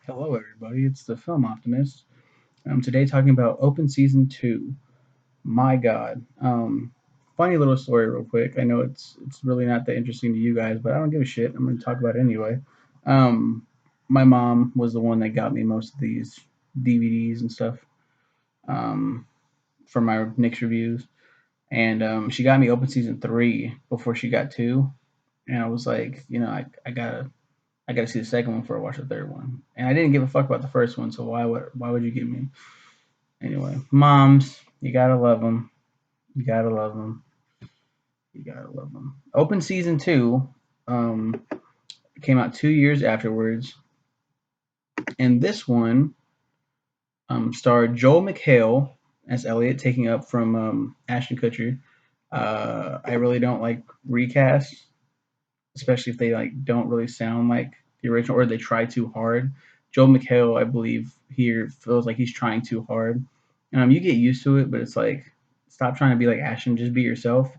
Hello, everybody. It's the Film Optimist. Today talking about Open Season 2. My God. Funny little story, real quick. I know it's really not that interesting to you guys, but I don't give a shit. I'm going to talk about it anyway. Um, my mom was the one that got me most of these DVDs and stuff um, for my Nick's reviews. And she got me Open Season 3 before she got 2. And I was like, I gotta see the second one before I watch the third one. And I didn't give a fuck about the first one, so why would you give me? Anyway, moms, you gotta love them. You gotta love them. You gotta love them. Open season two um, came out 2 years afterwards, and this one starred Joel McHale as Elliott, taking up from Ashton Kutcher. I really don't like recasts, especially if they like don't really sound like the original or they try too hard. Joel McHale, I believe, here feels like he's trying too hard. You get used to it, but it's like stop trying to be like Ashton. Just be yourself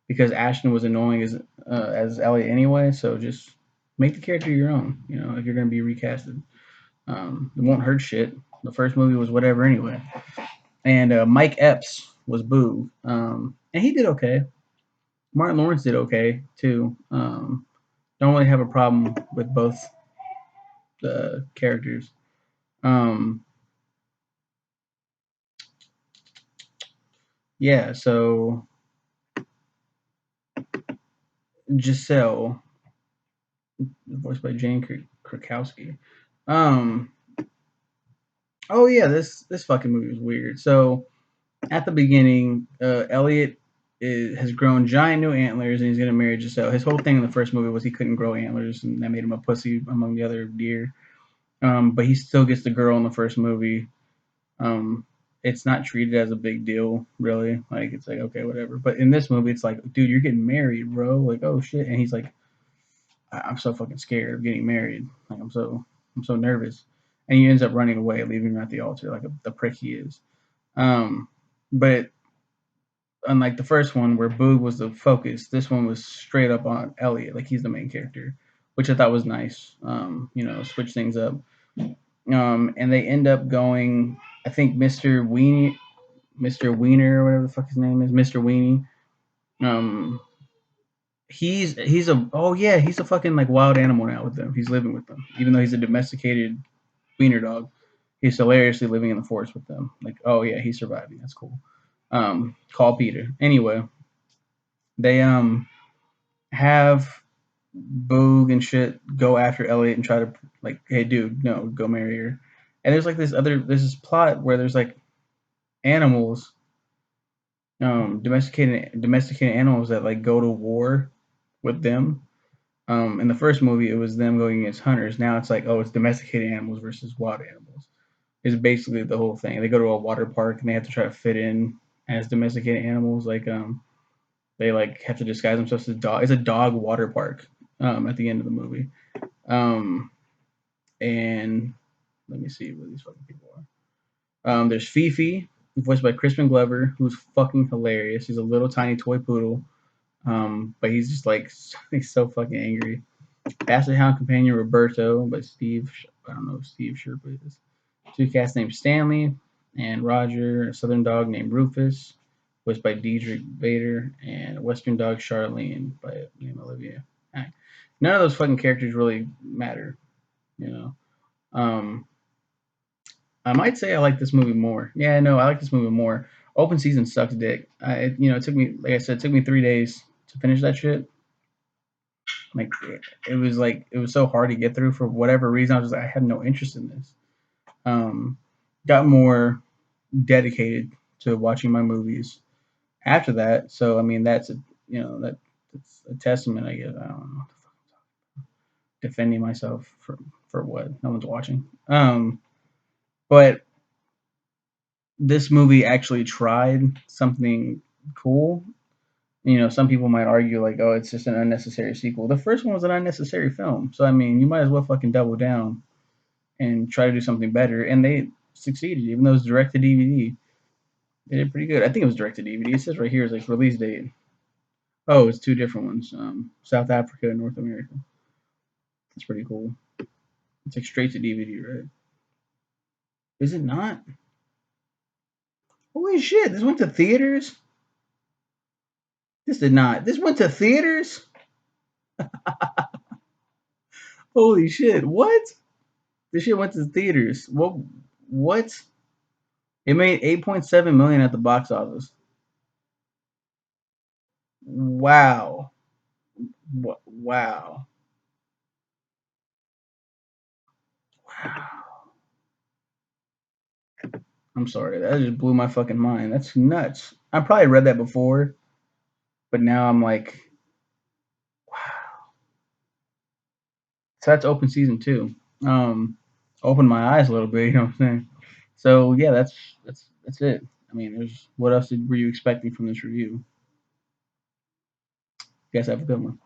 because Ashton was annoying as Elliot anyway. So just make the character your own. You know, if you're gonna be recasted, it won't hurt shit. The first movie was whatever anyway. And Mike Epps was Boo, and he did okay. Martin Lawrence did okay too. Don't really have a problem with both the characters. Um, yeah, so Giselle, voiced by Jane Krakowski. Um, oh yeah, this fucking movie was weird. So at the beginning, Elliot has grown giant new antlers and he's gonna marry Giselle. His whole thing in the first movie was he couldn't grow antlers and that made him a pussy among the other deer. But he still gets the girl in the first movie. Um, it's not treated as a big deal, really. Like it's like okay, whatever. But in this movie, it's like, dude, you're getting married, bro. Like, oh shit. And he's like, I'm so fucking scared of getting married. Like I'm so nervous. And he ends up running away, leaving her at the altar, like the prick he is. Um, but unlike the first one, where Boog was the focus, this one was straight up on Elliot, like he's the main character, which I thought was nice. Switch things up. And they end up going. I think Mr. Wiener or whatever the fuck his name is, Mr. Weenie. Um, he's a oh yeah, he's a fucking like wild animal now with them. He's living with them, even though he's a domesticated wiener dog. He's hilariously living in the forest with them. Like oh yeah, he's surviving. That's cool. Call Peter. Anyway, they have Boog and shit go after Elliot and try to like, hey dude, no, go marry her. And there's this plot where there's like animals, domesticated animals that like go to war with them. In the first movie, it was them going against hunters. Now it's like, oh, it's domesticated animals versus wild animals. Is basically the whole thing. They go to a water park and they have to try to fit in as domesticated animals. Like they like have to disguise themselves as dog. It's a dog water park. At the end of the movie. Um, and let me see what these fucking people are. There's Fifi, voiced by Crispin Glover, who's fucking hilarious. He's a little tiny toy poodle, but he's just like he's so fucking angry. Basset Hound companion Roberto by Steve. I don't know if Steve Sherpa is. Two cats named Stanley and Roger. A Southern dog named Rufus, voiced by Diedrich Bader, and a Western dog Charlene by named Olivia. None of those fucking characters really matter, you know. Um, I might say I like this movie more. Yeah, no, I like this movie more. Open season sucks dick. It took me, like I said, it took me 3 days to finish that shit. Like, it was so hard to get through for whatever reason. I was just like, I had no interest in this. Um, got more dedicated to watching my movies after that. So I mean, that's a testament. I guess I don't know. Defending myself for what? No one's watching. But this movie actually tried something cool. Some people might argue like, oh, it's just an unnecessary sequel. The first one was an unnecessary film, so I mean, you might as well fucking double down and try to do something better. And they succeeded, even though it was direct to DVD. They did pretty good. I think it was direct to DVD. It says right here is like release date. Oh, it's two different ones. South Africa and North America. That's pretty cool. It's like straight to DVD, right? Is it not? Holy shit! This went to theaters. This did not. This went to theaters. Holy shit! What? This shit went to theaters. What? What? It made 8.7 million at the box office. Wow. Wow. Wow. I'm sorry. That just blew my fucking mind. That's nuts. I probably read that before, but now I'm like, wow. So that's open season two. Opened my eyes a little bit. You know what I'm saying? So yeah, that's it. I mean, there's what else were you expecting from this review? You guys have a good one.